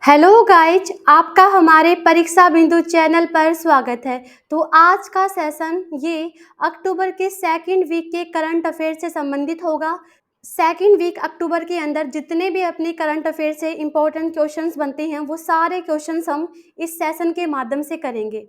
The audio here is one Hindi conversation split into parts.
हेलो गाइज, आपका हमारे परीक्षा बिंदु चैनल पर स्वागत है। तो आज का सेशन ये अक्टूबर के सेकंड वीक के करंट अफेयर से संबंधित होगा। सेकंड वीक अक्टूबर के अंदर जितने भी अपने करंट अफेयर से इम्पोर्टेंट क्वेश्चंस बनते हैं वो सारे क्वेश्चंस हम इस सेशन के माध्यम से करेंगे।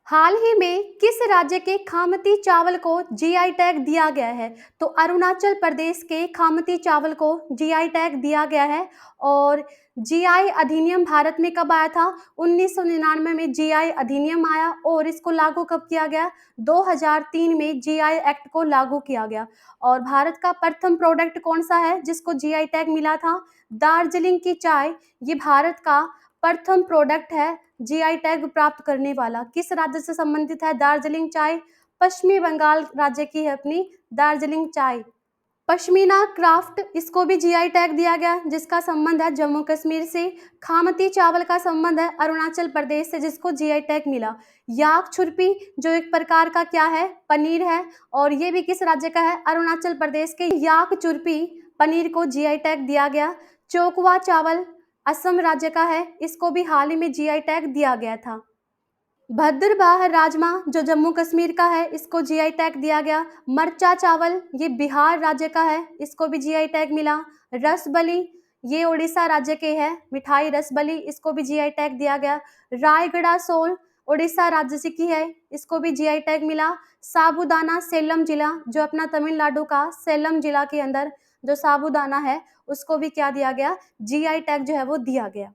हाल ही में किस राज्य के खामती चावल को जीआई टैग दिया गया है? तो अरुणाचल प्रदेश के खामती चावल को जीआई टैग दिया गया है। और जीआई अधिनियम भारत में कब आया था? 1999 में जीआई अधिनियम आया और इसको लागू कब किया गया? 2003 में जीआई एक्ट को लागू किया गया। और भारत का प्रथम प्रोडक्ट कौन सा है जिसको जीआई टैग मिला था? दार्जिलिंग की चाय, ये भारत का प्रथम प्रोडक्ट है जीआई टैग प्राप्त करने वाला। किस राज्य से संबंधित है दार्जिलिंग चाय? पश्चिमी बंगाल राज्य की है अपनी दार्जिलिंग चाय। पश्मीना क्राफ्ट, इसको भी जीआई टैग दिया गया जिसका संबंध है जम्मू कश्मीर से। खामती चावल का संबंध है अरुणाचल प्रदेश से जिसको जीआई टैग मिला। याक छुर्पी जो एक प्रकार का क्या है? पनीर है और ये भी किस राज्य का है? अरुणाचल प्रदेश के याक चुर्पी पनीर को जीआई टैग दिया गया। चोकवा चावल असम राज्य का है, इसको भी हाल ही में जीआई टैग दिया गया था। भद्रवाह राजमा जो जम्मू कश्मीर का है, इसको जीआई टैग दिया गया। मरचा चावल ये बिहार राज्य का है, इसको भी जीआई टैग मिला। रसबली ये उड़ीसा राज्य के है, मिठाई रसबली, इसको भी जीआई टैग दिया गया। रायगढ़ सोल उड़ीसा राज्य से की है, इसको भी जीआई टैग मिला। साबूदाना सेलम जिला जो अपना तमिलनाडु का सेलम जिला के अंदर जो साबूदाना है उसको भी क्या दिया गया? जीआई टैग जो है वो दिया गया।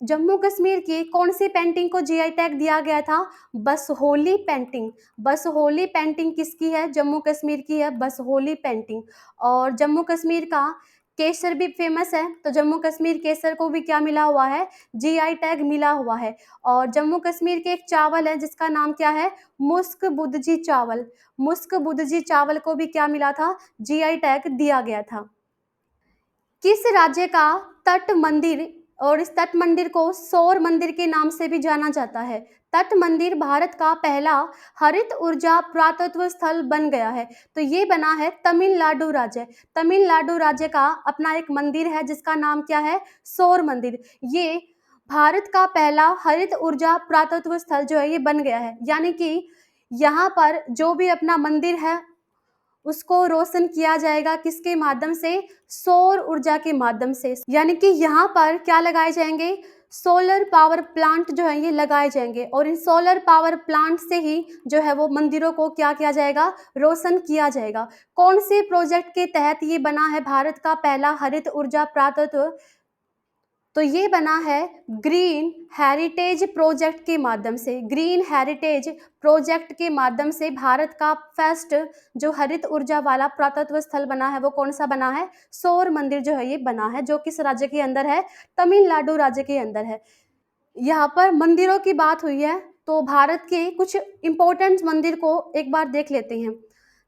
जम्मू कश्मीर की कौन सी पेंटिंग को जीआई टैग दिया गया था? बसहोली पेंटिंग। बसहोली पेंटिंग किसकी है? जम्मू कश्मीर की है बसहोली पेंटिंग। और जम्मू कश्मीर का केसर भी फेमस है, तो जम्मू कश्मीर केसर को भी क्या मिला हुआ है? जीआई टैग मिला हुआ है। और जम्मू कश्मीर के एक चावल है जिसका नाम क्या है? मुस्क बुदजी चावल। मुस्क बुदजी चावल को भी क्या मिला था? जीआई टैग दिया गया था। किस राज्य का तट मंदिर, और इस तट मंदिर को सौर मंदिर के नाम से भी जाना जाता है? तट मंदिर भारत का पहला हरित ऊर्जा पुरातत्व स्थल बन गया है, तो ये बना है तमिलनाडु राज्य। तमिलनाडु राज्य का अपना एक मंदिर है जिसका नाम क्या है? सौर मंदिर। ये भारत का पहला हरित ऊर्जा पुरातत्व स्थल जो है ये बन गया है, यानी कि यहाँ पर जो भी अपना मंदिर है उसको रोशन किया जाएगा किसके माध्यम से? सौर ऊर्जा के माध्यम से। यानी कि यहाँ पर क्या लगाए जाएंगे? सोलर पावर प्लांट जो है ये लगाए जाएंगे और इन सोलर पावर प्लांट से ही जो है वो मंदिरों को क्या किया जाएगा? रोशन किया जाएगा। कौन से प्रोजेक्ट के तहत ये बना है भारत का पहला हरित ऊर्जा पुरातत्व? तो ये बना है ग्रीन हेरिटेज प्रोजेक्ट के माध्यम से। ग्रीन हेरिटेज प्रोजेक्ट के माध्यम से भारत का फर्स्ट जो हरित ऊर्जा वाला पुरातत्व स्थल बना है वो कौन सा बना है? सौर मंदिर जो है ये बना है, जो किस राज्य के अंदर है? तमिलनाडु राज्य के अंदर है। यहाँ पर मंदिरों की बात हुई है तो भारत के कुछ इंपॉर्टेंट मंदिर को एक बार देख लेते हैं।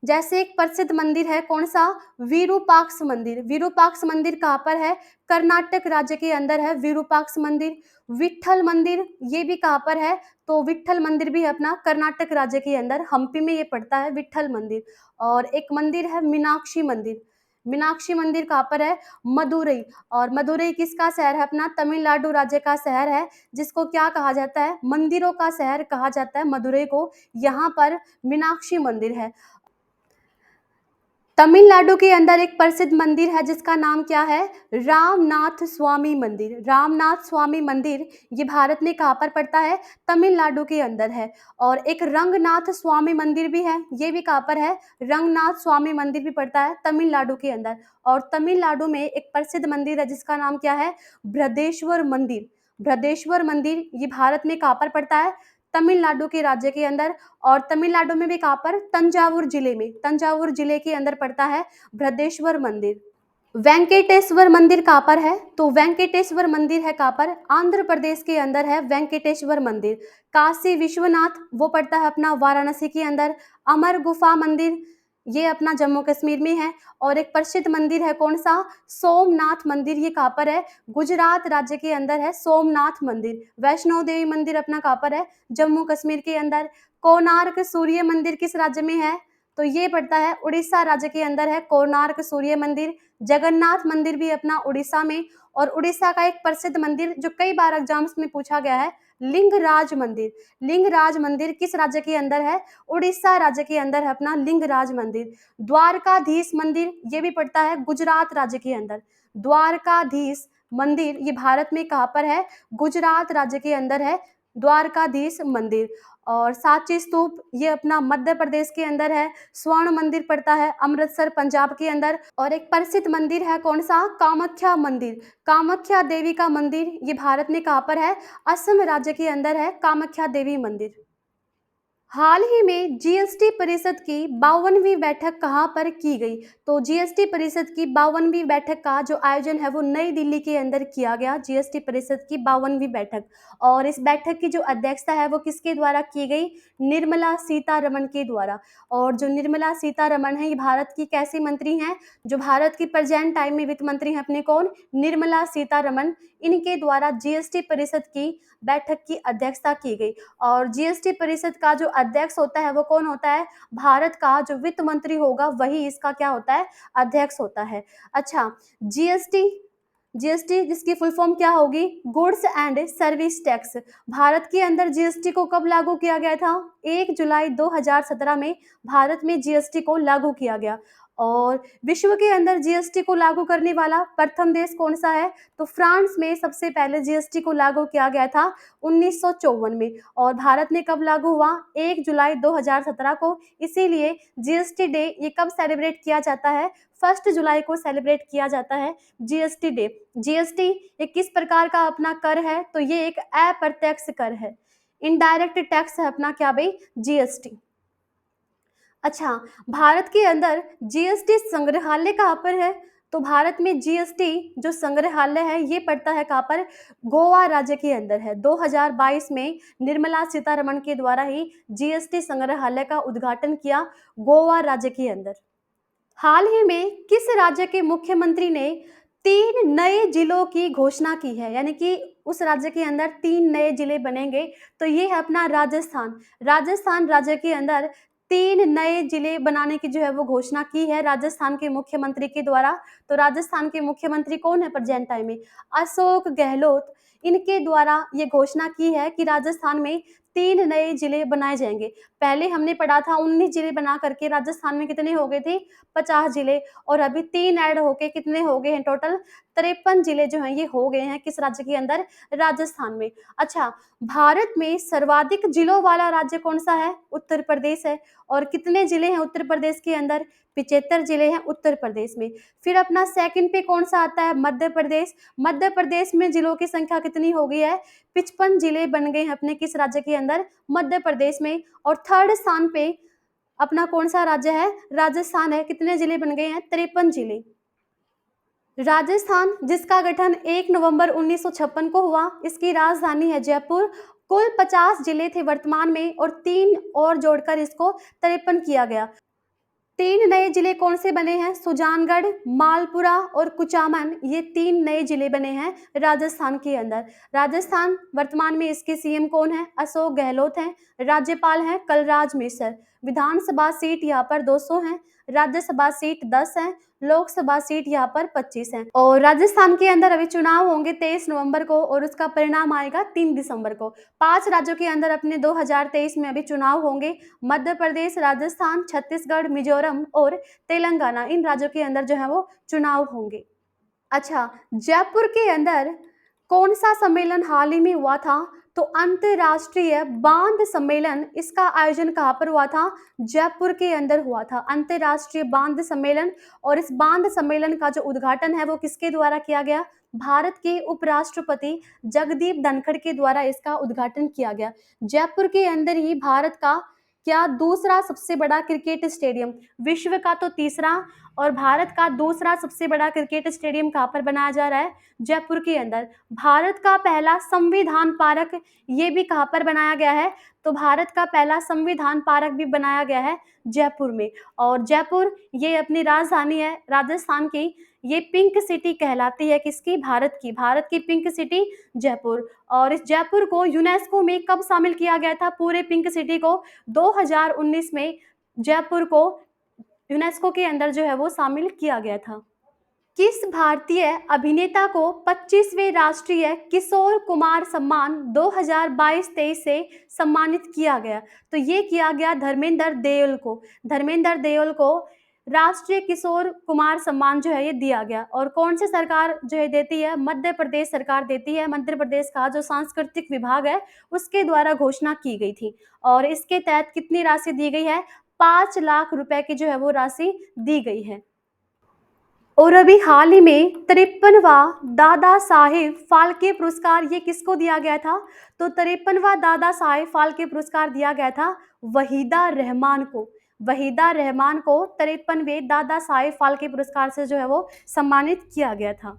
जैसे एक प्रसिद्ध मंदिर है कौन सा? विरूपाक्ष मंदिर। विरूपाक्ष मंदिर कहाँ पर है? कर्नाटक राज्य के अंदर है विरूपाक्ष मंदिर। विट्ठल मंदिर ये भी कहाँ पर है? तो विट्ठल मंदिर भी है अपना कर्नाटक राज्य के अंदर, हम्पी में ये पड़ता है विट्ठल मंदिर। और एक मंदिर है मीनाक्षी मंदिर। मीनाक्षी मंदिर कहाँ पर है? मदुरई। और मदुरई किसका शहर है? अपना तमिलनाडु राज्य का शहर है जिसको क्या कहा जाता है? मंदिरों का शहर कहा जाता है मदुरई को। यहाँ पर मीनाक्षी मंदिर है। तमिलनाडु के अंदर एक प्रसिद्ध मंदिर है जिसका नाम क्या है? रामनाथ स्वामी मंदिर। रामनाथ स्वामी मंदिर ये भारत में कहाँ पर पड़ता है? तमिलनाडु के अंदर है। और एक रंगनाथ स्वामी मंदिर भी है, ये भी कहाँ पर है? रंगनाथ स्वामी मंदिर भी पड़ता है तमिलनाडु के अंदर। और तमिलनाडु में एक प्रसिद्ध मंदिर है जिसका नाम क्या है? बृहदेश्वर मंदिर। बृहदेश्वर मंदिर ये भारत में कहाँ पर पड़ता है? तमिलनाडु के राज्य के अंदर। और तमिलनाडु में भी कहाँ पर? तंजावुर जिले में, तंजावुर जिले के अंदर पड़ता है बृहदेश्वर मंदिर। वेंकटेश्वर मंदिर कहाँ पर है? तो वेंकटेश्वर मंदिर है कहाँ पर? आंध्र प्रदेश के अंदर है वेंकटेश्वर मंदिर। काशी विश्वनाथ वो पड़ता है अपना वाराणसी के अंदर। अमर गुफा मंदिर ये अपना जम्मू कश्मीर में है। और एक प्रसिद्ध मंदिर है कौन सा? सोमनाथ मंदिर, ये कहाँ पर है? गुजरात राज्य के अंदर है सोमनाथ मंदिर। वैष्णो देवी मंदिर अपना कहाँ पर है? जम्मू कश्मीर के अंदर। कोणार्क सूर्य मंदिर किस राज्य में है? तो ये पड़ता है उड़ीसा राज्य के अंदर है। कोणार्क सूर्य मंदिर, जगन्नाथ मंदिर भी अपना उड़ीसा में, और उड़ीसा का एक प्रसिद्ध मंदिर जो कई बार एग्जाम्स में पूछा गया है, लिंगराज मंदिर। लिंगराज मंदिर किस राज्य के अंदर है? उड़ीसा राज्य के अंदर है अपना लिंगराज मंदिर। द्वारकाधीश मंदिर ये भी पड़ता है गुजरात राज्य के अंदर। द्वारकाधीश मंदिर ये भारत में कहाँ पर है? गुजरात राज्य के अंदर है द्वारकाधीश मंदिर। और सांची स्तूप ये अपना मध्य प्रदेश के अंदर है। स्वर्ण मंदिर पड़ता है अमृतसर पंजाब के अंदर। और एक प्रसिद्ध मंदिर है कौन सा? कामाख्या मंदिर। कामाख्या देवी का मंदिर ये भारत में कहाँ पर है? असम राज्य के अंदर है कामाख्या देवी मंदिर। हाल ही में जीएसटी परिषद की 52वीं बैठक कहाँ पर की गई? तो जीएसटी परिषद की 52वीं बैठक का जो आयोजन है वो नई दिल्ली के अंदर किया गया। जीएसटी परिषद की 52वीं बैठक, और इस बैठक की जो अध्यक्षता है वो किसके द्वारा की गई? निर्मला सीतारमण के द्वारा। और जो निर्मला सीतारमण है ये भारत की कैसी मंत्री हैं? जो भारत की प्रेजेंट टाइम में वित्त मंत्री हैं अपने कौन? निर्मला सीतारमण। इनके द्वारा जीएसटी परिषद की बैठक की अध्यक्षता की गई। और जीएसटी परिषद का जो अध्यक्ष होता है वो कौन होता है? भारत का जो वित्त मंत्री होगा वही इसका क्या होता है? अध्यक्ष होता है। अच्छा, जीएसटी जीएसटी जिसकी फुल फॉर्म क्या होगी? Goods and service tax. Bharat के अंदर जीएसटी को कब लागू किया गया था? 1 जुलाई 2017 में भारत में जीएसटी को लागू किया गया। और विश्व के अंदर जीएसटी को लागू करने वाला प्रथम देश कौन सा है? तो फ्रांस में सबसे पहले जीएसटी को लागू किया गया था 1954 में। और भारत में कब लागू हुआ? 1 जुलाई 2017 को। इसीलिए जीएसटी डे ये कब सेलिब्रेट किया जाता है? 1 जुलाई को सेलिब्रेट किया जाता है जीएसटी डे। जीएसटी ये किस प्रकार का अपना कर है? तो ये एक अप्रत्यक्ष कर है, इनडायरेक्ट टैक्स है अपना क्या भाई? जीएसटी। अच्छा, भारत के अंदर जीएसटी संग्रहालय कहाँ पर है? तो भारत में जीएसटी जो संग्रहालय है ये पड़ता है कहाँ पर? गोवा राज्य के अंदर है। 2022 में निर्मला सीतारमण के द्वारा ही जीएसटी संग्रहालय का उद्घाटन किया गोवा राज्य के अंदर। हाल ही में किस राज्य के मुख्यमंत्री ने 3 नए जिलों की घोषणा की है? यानी कि उस राज्य के अंदर 3 नए जिले बनेंगे, तो ये है अपना राजस्थान। राजस्थान राज्य के अंदर 3 नए जिले बनाने की जो है वो घोषणा की है राजस्थान के मुख्यमंत्री के द्वारा। तो राजस्थान के मुख्यमंत्री कौन है प्रेजेंट टाइम में? अशोक गहलोत। इनके द्वारा ये घोषणा की है कि राजस्थान में 3 नए जिले बनाए जाएंगे। पहले हमने पढ़ा था 19 जिले बना करके राजस्थान में कितने हो गए थे? 50 जिले। और अभी 3 ऐड होके कितने हो गए हैं टोटल? 53 जिले जो हैं ये हो गए हैं किस राज्य के अंदर? राजस्थान में। अच्छा, भारत में सर्वाधिक जिलों वाला राज्य कौन सा है? उत्तर प्रदेश है। और कितने जिले हैं उत्तर प्रदेश के अंदर? 75 जिले हैं उत्तर प्रदेश में। फिर अपना सेकंड पे कौन सा आता है? मध्य प्रदेश। मध्य प्रदेश में जिलों की संख्या कितनी हो गई है? 55 जिले बन गए हैं अपने किस राज्य के अंदर? मध्य प्रदेश में। और थर्ड स्थान पे अपना कौन सा राज्य है? राजस्थान है। कितने जिले बन गए हैं? 53 जिले। राजस्थान जिसका गठन 1 नवंबर 1956 को हुआ, इसकी राजधानी है जयपुर। कुल 50 जिले थे वर्तमान में, और 3 और जोड़कर इसको 53 किया गया। 3 नए जिले कौन से बने हैं? सुजानगढ़, मालपुरा और कुचामन, ये 3 नए जिले बने हैं राजस्थान के अंदर। राजस्थान वर्तमान में इसके सीएम कौन है? अशोक गहलोत हैं। राज्यपाल हैं कलराज मिश्र। विधानसभा सीट यहाँ पर 200 हैं। राज्यसभा सीट 10 हैं। लोकसभा सीट यहाँ पर 25 हैं। और राजस्थान के अंदर अभी चुनाव होंगे 23 नवंबर को, और उसका परिणाम आएगा 3 दिसंबर को। 5 राज्यों के अंदर अपने 2023 में अभी चुनाव होंगे। मध्य प्रदेश, राजस्थान, छत्तीसगढ़, मिजोरम और तेलंगाना, इन राज्यों के अंदर जो है वो चुनाव होंगे। अच्छा, जयपुर के अंदर कौन सा सम्मेलन हाल ही में हुआ था? तो अंतर्राष्ट्रीय बांध सम्मेलन, इसका आयोजन कहाँ पर हुआ था? जयपुर के अंदर हुआ था अंतर्राष्ट्रीय बांध सम्मेलन। और इस बांध सम्मेलन का जो उद्घाटन है वो किसके द्वारा किया गया? भारत के उपराष्ट्रपति जगदीप धनखड़ के द्वारा इसका उद्घाटन किया गया। जयपुर के अंदर ही भारत का क्या दूसरा सबसे बड़ा क्रिकेट स्टेडियम, विश्व का तो तीसरा और भारत का दूसरा सबसे बड़ा क्रिकेट स्टेडियम कहाँ पर बनाया जा रहा है? जयपुर के अंदर। भारत का पहला संविधान पार्क ये भी कहाँ पर बनाया गया है? तो भारत का पहला संविधान पार्क भी बनाया गया है जयपुर में। और जयपुर ये अपनी राजधानी है राजस्थान की। ये पिंक सिटी कहलाती है किसकी? भारत की। भारत की पिंक सिटी जयपुर। और इस जयपुर को यूनेस्को में कब शामिल किया गया था? पूरे पिंक सिटी को 2019 में जयपुर को यूनेस्को के अंदर जो है वो शामिल किया गया था। किस भारतीय अभिनेता को 25वें राष्ट्रीय किशोर कुमार सम्मान 2022-23 से सम्मानित किया गया? तो ये किया गया धर्मेंद्र देओल को। धर्मेंद्र देओल को राष्ट्रीय किशोर कुमार सम्मान जो है ये दिया गया। और कौन सी सरकार जो है देती है? मध्य प्रदेश सरकार देती है। मध्य प्रदेश का जो सांस्कृतिक विभाग है उसके द्वारा घोषणा की गई थी। और इसके तहत कितनी राशि दी गई है? 5 लाख रुपए की जो है वो राशि दी गई है। और अभी हाल ही में 53वां दादा साहेब फाल्के पुरस्कार ये किसको दिया गया था? तो 53वां दादा साहेब फाल्के पुरस्कार दिया गया था वहीदा रहमान को। वहीदा रहमान को 53वें दादा साहेब फाल्के पुरस्कार से जो है वो सम्मानित किया गया था।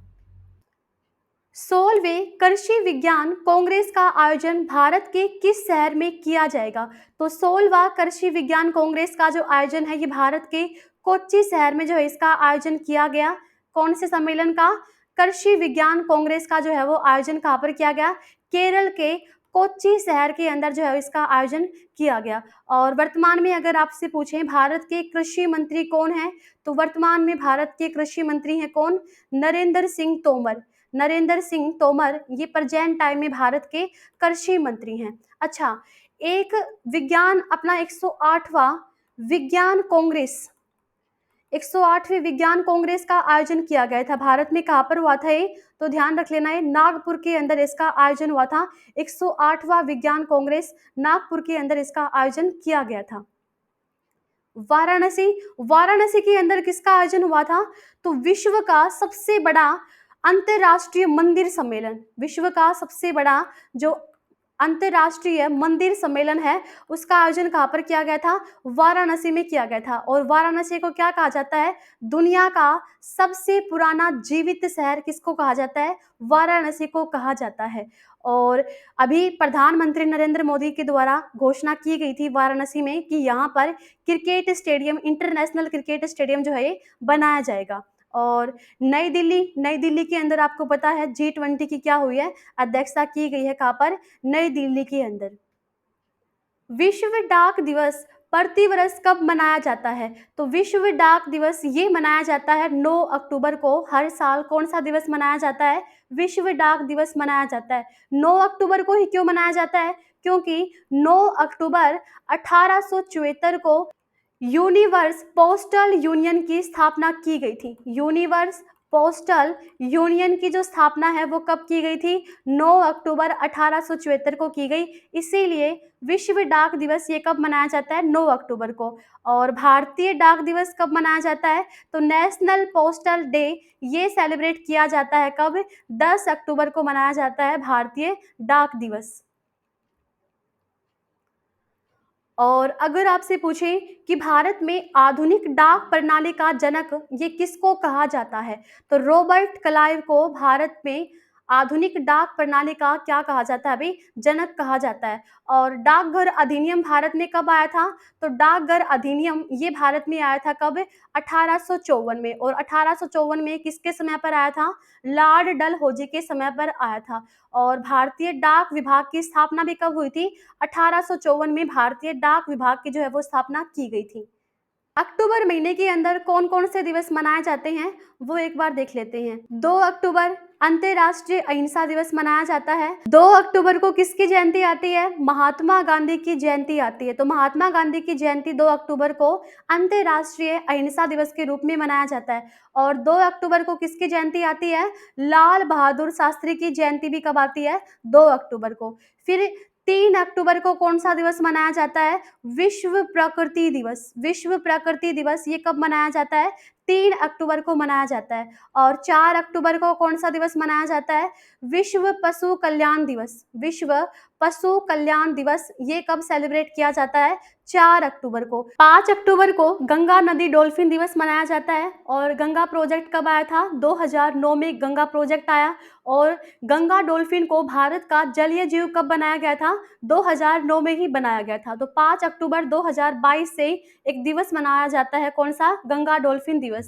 16वें कृषि विज्ञान कांग्रेस का आयोजन भारत के किस शहर में किया जाएगा? तो 16वां कृषि विज्ञान कांग्रेस का जो आयोजन है ये भारत के कोच्चि शहर में जो है इसका आयोजन किया गया। कौन से सम्मेलन का? कृषि विज्ञान कांग्रेस का जो है वो आयोजन कहाँ पर किया गया? केरल के कोच्चि शहर के अंदर जो है इसका आयोजन किया गया। और वर्तमान में अगर आपसे पूछें भारत के कृषि मंत्री कौन है? तो वर्तमान में भारत के कृषि मंत्री हैं कौन? नरेंद्र सिंह तोमर। नरेंद्र सिंह तोमर ये प्रेजेंट टाइम में भारत के कृषि मंत्री हैं। अच्छा, एक विज्ञान अपना 108वां विज्ञान कांग्रेस 108वें विज्ञान कांग्रेस का आयोजन किया गया था। भारत में कहाँ पर हुआ था ये? तो ध्यान रख लेना है, नागपुर के अंदर इसका आयोजन हुआ था। 108वां विज्ञान कांग्रेस नागपुर के अंदर इसका आयोजन किया गया था। वाराणसी वाराणसी के अंदर किसका आयोजन हुआ था? तो विश्व का सबसे बड़ा अंतरराष्ट्रीय मंदिर सम्मेलन, विश्व का सबसे बड़ा जो अंतरराष्ट्रीय मंदिर सम्मेलन है उसका आयोजन कहाँ पर किया गया था? वाराणसी में किया गया था। और वाराणसी को क्या कहा जाता है? दुनिया का सबसे पुराना जीवित शहर किसको कहा जाता है? वाराणसी को कहा जाता है। और अभी प्रधानमंत्री नरेंद्र मोदी के द्वारा घोषणा की गई थी वाराणसी में कि यहाँ पर cricket stadium, international cricket stadium जो है ये बनाया जाएगा। और नई दिल्ली के अंदर आपको पता है G20 की क्या हुई है? अध्यक्षता की गई है। कहाँ पर? नई दिल्ली के अंदर। विश्व डाक दिवस प्रतिवर्ष कब मनाया जाता है? तो विश्व डाक दिवस ये मनाया जाता है 9 अक्टूबर को। हर साल कौन सा दिवस मनाया जाता है? विश्व डाक दिवस मनाया जाता है। 9 अक्टूबर को ही क्यों मनाया जाता है? क्योंकि 9 अक्टूबर 1874 को यूनिवर्स पोस्टल यूनियन की स्थापना की गई थी। यूनिवर्स पोस्टल यूनियन की जो स्थापना है वो कब की गई थी? 9 अक्टूबर 1874 को की गई। इसीलिए विश्व डाक दिवस ये कब मनाया जाता है? 9 अक्टूबर को। और भारतीय डाक दिवस कब मनाया जाता है? तो नेशनल पोस्टल डे ये सेलिब्रेट किया जाता है कब? 10 अक्टूबर को मनाया जाता है भारतीय डाक दिवस। और अगर आपसे पूछें कि भारत में आधुनिक डाक प्रणाली का जनक ये किसको कहा जाता है? तो रॉबर्ट क्लाइव को भारत में आधुनिक डाक प्रणाली का क्या कहा जाता है? अभी जनक कहा जाता है। और डाकघर अधिनियम भारत में कब आया था? तो डाकघर अधिनियम ये भारत में आया था कब? 1854 में। और 1854 में किसके समय पर आया था? लॉर्ड डलहौजी के समय पर आया था। और भारतीय डाक विभाग की स्थापना भी कब हुई थी? 1854 में भारतीय डाक विभाग की जो है वो स्थापना की गई थी। अक्टूबर महीने के अंदर कौन कौन से दिवस मनाए जाते हैं वो एक बार देख लेते हैं। 2 अक्टूबर अंतर्राष्ट्रीय अहिंसा दिवस मनाया जाता है। 2 अक्टूबर को किसकी जयंती आती है? महात्मा गांधी की जयंती आती है। तो महात्मा गांधी की जयंती 2 अक्टूबर को अंतर्राष्ट्रीय अहिंसा दिवस के रूप में मनाया जाता है। और 2 अक्टूबर को किसकी जयंती आती है? लाल बहादुर शास्त्री की जयंती भी कब आती है? 2 अक्टूबर को। फिर 3 अक्टूबर को कौन सा दिवस मनाया जाता है? विश्व प्रकृति दिवस। विश्व प्रकृति दिवस ये कब मनाया जाता है? 3 अक्टूबर को मनाया जाता है। और 4 अक्टूबर को कौन सा दिवस मनाया जाता है? विश्व पशु कल्याण दिवस। विश्व पशु कल्याण दिवस ये कब सेलिब्रेट किया जाता है? 4 अक्टूबर को। 5 अक्टूबर को गंगा नदी डॉल्फिन दिवस मनाया जाता है। और गंगा प्रोजेक्ट कब आया था? 2009 में गंगा प्रोजेक्ट आया। और गंगा डॉल्फिन को भारत का जलीय जीव कब बनाया गया था? 2009 में ही बनाया गया था। तो 5 अक्टूबर 2022 से एक दिवस मनाया जाता है। कौन सा? गंगा डॉल्फिन दिवस।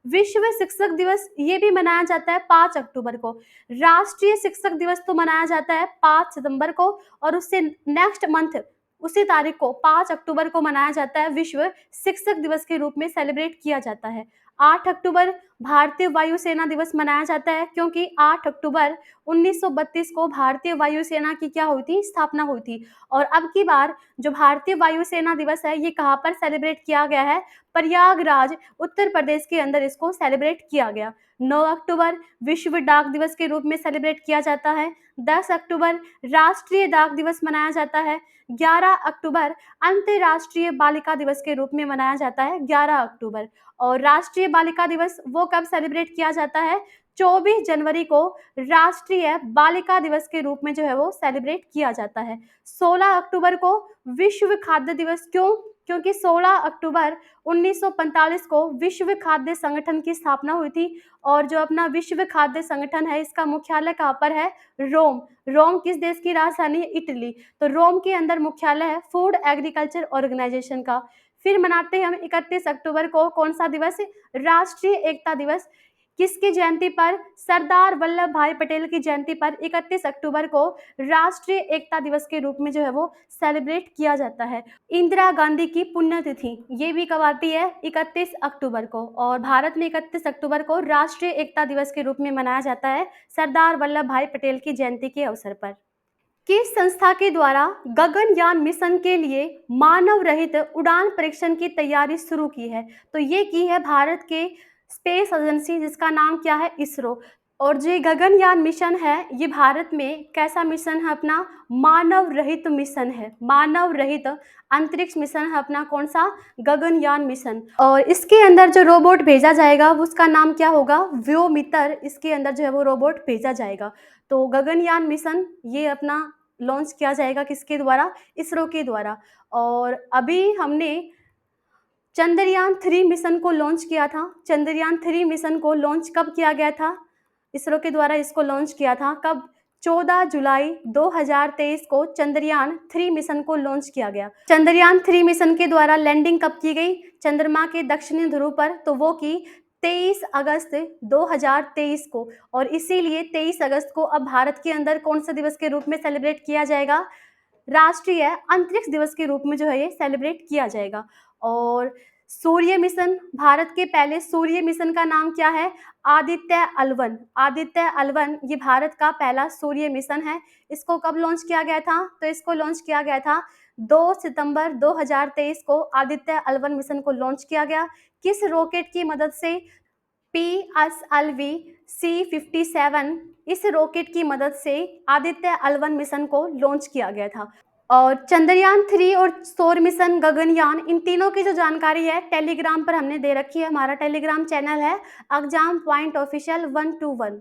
विश्व शिक्षक दिवस ये भी मनाया जाता है 5 अक्टूबर को। राष्ट्रीय शिक्षक दिवस तो मनाया जाता है 5 सितंबर को। और उससे नेक्स्ट मंथ उसी तारीख को 5 अक्टूबर को मनाया जाता है, विश्व शिक्षक दिवस के रूप में सेलिब्रेट किया जाता है। 8 अक्टूबर भारतीय वायुसेना दिवस मनाया जाता है, क्योंकि 8 अक्टूबर 1932 को भारतीय वायुसेना की क्या हुई थी, स्थापना हुई थी। और अब की बार जो भारतीय वायुसेना दिवस है, ये कहाँ पर सेलिब्रेट किया गया है? प्रयागराज, उत्तर प्रदेश के अंदर इसको सेलिब्रेट किया गया। 9 अक्टूबर विश्व डाक दिवस के रूप में सेलिब्रेट किया जाता है। 10 अक्टूबर राष्ट्रीय डाक दिवस मनाया जाता है। 11 अक्टूबर अंतर्राष्ट्रीय बालिका दिवस के रूप में मनाया जाता है, 11 अक्टूबर। और राष्ट्रीय बालिका दिवस वो कब सेलिब्रेट किया जाता है? 24 जनवरी को राष्ट्रीय बालिका दिवस के रूप में जो है वो सेलिब्रेट किया जाता है। 16 अक्टूबर को विश्व खाद्य दिवस, क्यों? क्योंकि 16 अक्टूबर 1945 को विश्व खाद्य संगठन की स्थापना हुई थी। और जो अपना विश्व खाद्य संगठन है, इसका मुख्यालय कहाँ पर है? रोम। रोम किस देश की राजधानी है? इटली। तो रोम के अंदर मुख्यालय है फूड एग्रीकल्चर ऑर्गेनाइजेशन का। फिर मनाते हैं हम 31 अक्टूबर को कौन सा दिवस? राष्ट्रीय एकता दिवस। किसकी जयंती पर? सरदार वल्लभ भाई पटेल की जयंती पर 31 अक्टूबर को राष्ट्रीय एकता दिवस के रूप में जो है वो सेलिब्रेट किया जाता है। इंदिरा गांधी की पुण्यतिथि ये भी कब आती है? 31 अक्टूबर को। और भारत में 31 अक्टूबर को राष्ट्रीय एकता दिवस के रूप में मनाया जाता है, सरदार वल्लभ भाई पटेल की जयंती के अवसर पर। किस संस्था के द्वारा गगनयान मिशन के लिए मानव रहित उड़ान परीक्षण की तैयारी शुरू की है? तो ये की है भारत के स्पेस एजेंसी, जिसका नाम क्या है? इसरो। और जो गगनयान मिशन है, ये भारत में कैसा मिशन है अपना? मानव रहित मिशन है, मानव रहित अंतरिक्ष मिशन है अपना। कौन सा? गगनयान मिशन। और इसके अंदर जो रोबोट भेजा जाएगा उसका नाम क्या होगा? व्योमित्र। इसके अंदर जो है वो रोबोट भेजा जाएगा। तो गगनयान मिशन ये अपना लॉन्च किया जाएगा किसके द्वारा? इसरो के द्वारा। और अभी हमने चंद्रयान 3 मिशन को लॉन्च किया था। चंद्रयान 3 मिशन को लॉन्च कब किया गया था? इसरो के द्वारा इसको लॉन्च किया था कब? 14 जुलाई 2023 को चंद्रयान 3 मिशन को लॉन्च किया गया। चंद्रयान 3 मिशन के द्वारा लैंडिंग कब की गई? चंद्रमा के दक्षिणी ध्रुव पर, तो वो की 23 अगस्त 2023 को। और इसीलिए 23 अगस्त को अब भारत के अंदर कौन सा दिवस के रूप में सेलिब्रेट किया जाएगा? राष्ट्रीय अंतरिक्ष दिवस के रूप में जो है ये सेलिब्रेट किया जाएगा। और सूर्य मिशन, भारत के पहले सूर्य मिशन का नाम क्या है? आदित्य अल1। आदित्य अल1 ये भारत का पहला सूर्य मिशन है। इसको कब लॉन्च किया गया था? तो इसको लॉन्च किया गया था 2 सितंबर 2023 को आदित्य अल1 मिशन को लॉन्च किया गया। किस रॉकेट की मदद से? PSLV C57 इस रॉकेट की मदद से आदित्य अल1 मिशन को लॉन्च किया गया था। और चंद्रयान 3 और सौर मिशन गगनयान, इन तीनों की जो जानकारी है टेलीग्राम पर हमने दे रखी है। हमारा टेलीग्राम चैनल है एग्जाम पॉइंट ऑफिशियल 121।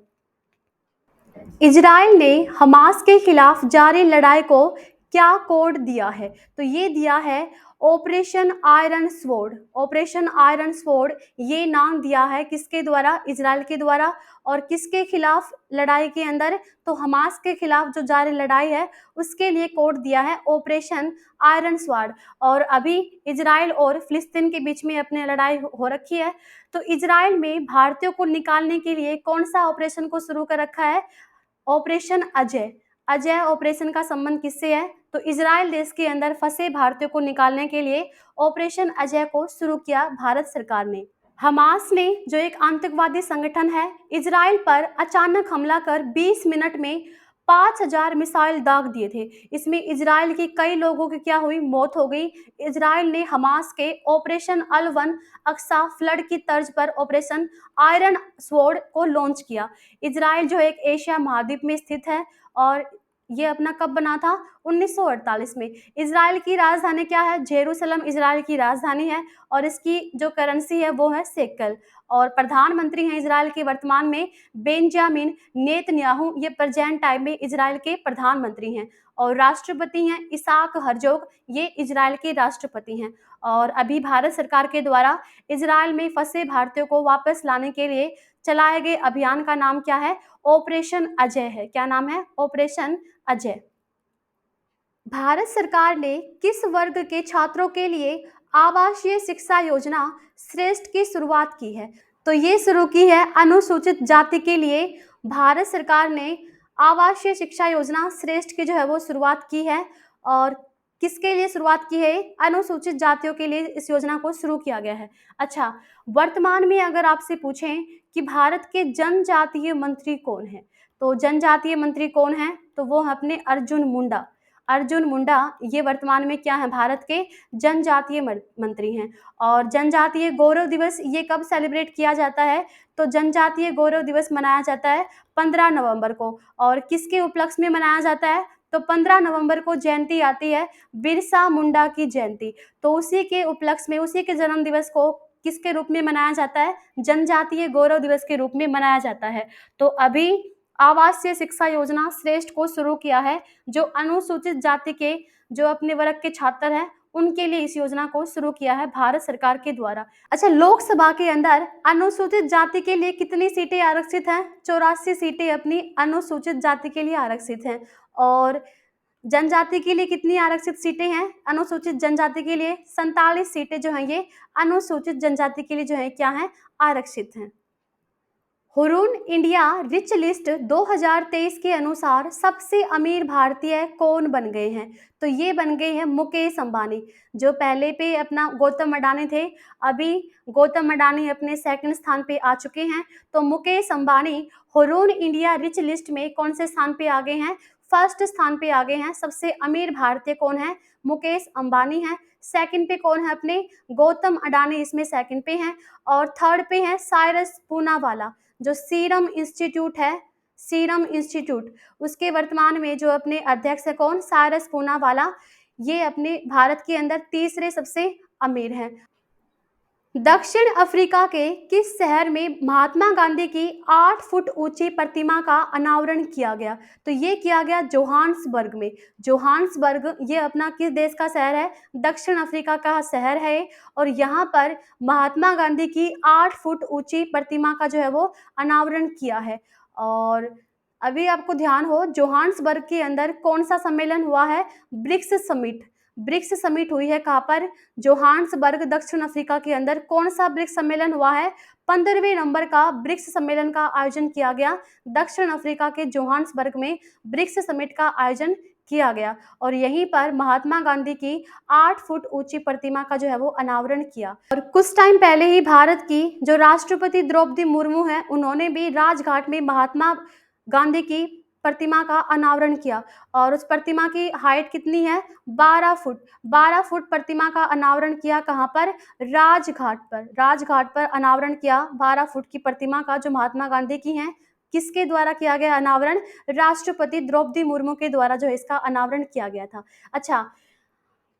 इजराइल ने हमास के खिलाफ जारी लड़ाई को क्या कोड दिया है? तो ये दिया है operation iron sword. Operation iron sword ये नाम दिया है किसके द्वारा? इजराइल के द्वारा। और किसके खिलाफ लड़ाई के अंदर? तो हमास के खिलाफ जो जारी लड़ाई है उसके लिए कोड दिया है ऑपरेशन आयरन स्वॉर्ड। और अभी इजराइल और फिलिस्तीन के बीच में अपनी लड़ाई हो रखी है। तो इजराइल में भारतीयों को निकालने के लिए कौन सा ऑपरेशन को शुरू कर रखा है? ऑपरेशन अजय। अजय ऑपरेशन का संबंध किससे है? तो इजराइल देश के अंदर फंसे भारतीयों को निकालने के लिए ऑपरेशन अजय को शुरू किया भारत सरकार ने। हमास ने, जो एक आतंकवादी संगठन है, इजराइल पर अचानक हमला कर 20 मिनट में 5000 मिसाइल दाग दिए थे। इसमें इजराइल की कई लोगों की क्या हुई? मौत हो गई। इजराइल ने हमास के ऑपरेशन अल1 अक्सा फ्लड की तर्ज पर ऑपरेशन आयरन स्वॉर्ड को लॉन्च किया। इजराइल जो एक एशिया महाद्वीप में स्थित है और ये अपना कब बना था? 1948 में। इजराइल की राजधानी क्या है? जेरूसलम इजराइल की राजधानी है। और इसकी जो करेंसी है वो है शेकेल। और प्रधानमंत्री हैं इजराइल के वर्तमान में बेंजामिन नेतन्याहू, ये प्रेजेंट टाइम में इजराइल के प्रधानमंत्री हैं। और राष्ट्रपति हैं इसाक हर्जोग, ये इजराइल के राष्ट्रपति हैं। और अभी भारत सरकार के द्वारा इजराइल में फंसे भारतीयों को वापस लाने के लिए चलाए गए अभियान का नाम क्या है? ऑपरेशन अजय है। क्या नाम है? ऑपरेशन अजय। भारत सरकार ने किस वर्ग के छात्रों के लिए आवासीय शिक्षा योजना श्रेष्ठ की शुरुआत की है? तो ये शुरू की है अनुसूचित जाति के लिए। भारत सरकार ने आवासीय शिक्षा योजना श्रेष्ठ की जो है वो शुरुआत की है। और किसके लिए शुरुआत की है? अनुसूचित जातियों के लिए इस योजना को शुरू किया गया है। अच्छा, वर्तमान में अगर आपसे पूछें कि भारत के जनजातीय मंत्री कौन हैं? तो जनजातीय मंत्री कौन हैं? तो वो हैं अपने अर्जुन मुंडा। अर्जुन मुंडा ये वर्तमान में क्या है? भारत के जनजातीय मंत्री हैं। और जनजातीय गौरव दिवस ये कब सेलिब्रेट किया जाता है? तो जनजातीय गौरव दिवस मनाया जाता है 15 नवंबर को। और किसके उपलक्ष्य में मनाया जाता है? तो 15 नवंबर को जयंती आती है बिरसा मुंडा की जयंती। तो उसी के उपलक्ष्य में, उसी के जन्म दिवस को किसके रूप में मनाया जाता है? जनजातीय गौरव दिवस के रूप में मनाया जाता है। तो अभी आवासीय शिक्षा योजना श्रेष्ठ को शुरू किया है, जो अनुसूचित जाति के जो अपने वर्ग के छात्र हैं उनके लिए इस योजना को शुरू किया है भारत सरकार के द्वारा। अच्छा, लोकसभा के अंदर अनुसूचित जाति के लिए कितनी सीटें आरक्षित हैं? 84 सीटें अपनी अनुसूचित जाति के लिए आरक्षित हैं। और जनजाति के लिए कितनी आरक्षित सीटें हैं? अनुसूचित जनजाति के लिए 47 सीटें जो हैं ये अनुसूचित जनजाति के लिए जो है क्या हैं? आरक्षित हैं। हुरून इंडिया रिच लिस्ट 2023 के अनुसार सबसे अमीर भारतीय कौन बन गए हैं? तो ये बन गए हैं मुकेश अंबानी। जो पहले पे अपना गौतम अडानी थे, अभी गौतम अडानी अपने सेकंड स्थान पे आ चुके हैं। तो Mukesh Ambani Hurun India rich list में कौन से स्थान पे आ गए हैं? फर्स्ट स्थान पे आ गए हैं। सबसे अमीर भारतीय कौन है? मुकेश अंबानी हैं। सेकंड पे कौन है? अपने गौतम अडानी इसमें सेकंड पे हैं। और थर्ड पे है साइरस पूनावाला, जो सीरम इंस्टीट्यूट है, सीरम इंस्टीट्यूट, उसके वर्तमान में जो अपने अध्यक्ष है कौन? साइरस पूनावाला। ये अपने भारत के अंदर तीसरे सबसे अमीर हैं। दक्षिण अफ्रीका के किस शहर में महात्मा गांधी की 8 फुट ऊंची प्रतिमा का अनावरण किया गया? तो ये किया गया जोहान्सबर्ग में। जोहान्सबर्ग ये अपना किस देश का शहर है? दक्षिण अफ्रीका का शहर है। और यहाँ पर महात्मा गांधी की 8 फुट ऊंची प्रतिमा का जो है वो अनावरण किया है। और अभी आपको ध्यान हो, जोहान्सबर्ग के अंदर कौन सा सम्मेलन हुआ है? BRICS summit. ब्रिक्स समिट हुई है कहाँ पर? जोहान्सबर्ग, दक्षिण अफ्रीका के अंदर। कौन सा ब्रिक्स सम्मेलन हुआ है? 15वें नंबर का ब्रिक्स सम्मेलन का आयोजन किया गया दक्षिण अफ्रीका के जोहान्सबर्ग में। ब्रिक्स समिट का आयोजन किया गया और यहीं पर महात्मा गांधी की 8 फुट ऊंची प्रतिमा का जो है वो अनावरण किया। और कुछ टाइम पहले ही भारत की जो राष्ट्रपति द्रौपदी मुर्मू है, उन्होंने भी राजघाट में महात्मा गांधी की प्रतिमा का अनावरण किया। और उस प्रतिमा की हाइट कितनी है? 12 फुट। 12 फुट प्रतिमा का अनावरण किया कहाँ पर? राजघाट पर। राजघाट पर अनावरण किया 12 फुट की प्रतिमा का, जो महात्मा गांधी की है। किसके द्वारा किया गया अनावरण? राष्ट्रपति द्रौपदी मुर्मू के द्वारा जो है इसका अनावरण किया गया था। अच्छा,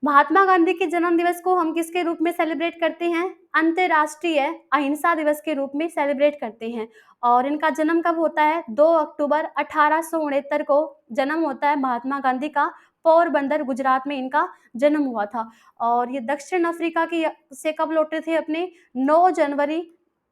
महात्मा गांधी के जन्म दिवस को हम किसके रूप में सेलिब्रेट करते हैं? अंतर्राष्ट्रीय अहिंसा दिवस के रूप में सेलिब्रेट करते हैं। और इनका जन्म कब होता है? 2 अक्टूबर 1869 को जन्म होता है महात्मा गांधी का। पोरबंदर गुजरात में इनका जन्म हुआ था। और ये दक्षिण अफ्रीका की से कब लौटे थे? अपने 9 जनवरी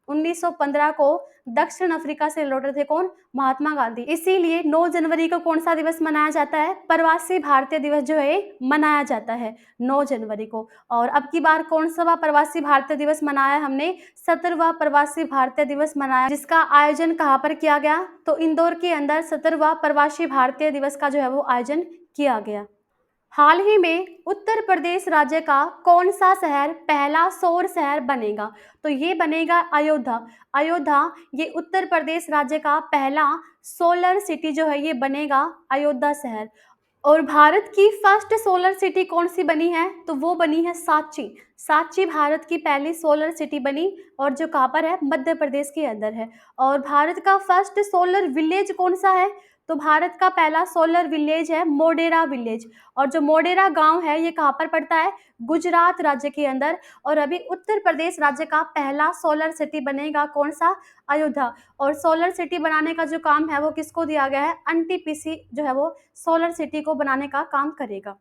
1915 को दक्षिण अफ्रीका से लौटे थे कौन? महात्मा गांधी। इसीलिए 9 जनवरी को कौन सा दिवस मनाया जाता है? प्रवासी भारतीय दिवस जो है मनाया जाता है 9 जनवरी को। और अब की बार कौन सा प्रवासी भारतीय दिवस मनाया हमने? 17वां प्रवासी भारतीय दिवस मनाया, जिसका आयोजन कहाँ पर किया गया? तो इंदौर के अंदर 17वां प्रवासी भारतीय दिवस का जो है वो आयोजन किया गया। हाल ही में उत्तर प्रदेश राज्य का कौन सा शहर पहला सौर शहर बनेगा? तो ये बनेगा अयोध्या। अयोध्या ये उत्तर प्रदेश राज्य का पहला सोलर सिटी जो है ये बनेगा अयोध्या शहर। और भारत की फर्स्ट सोलर सिटी कौन सी बनी है? तो वो बनी है सांची। सांची भारत की पहली सोलर सिटी बनी, और जो कहाँ पर है? मध्य प्रदेश के अंदर है। और भारत का फर्स्ट सोलर विलेज कौन सा है? तो भारत का पहला सोलर विलेज है मोढेरा विलेज। और जो मोढेरा गांव है ये कहाँ पर पड़ता है? गुजरात राज्य के अंदर। और अभी उत्तर प्रदेश राज्य का पहला सोलर सिटी बनेगा कौन सा? अयोध्या। और सोलर सिटी बनाने का जो काम है वो किसको दिया गया है? एनटीपीसी जो है वो सोलर सिटी को बनाने का काम करेगा।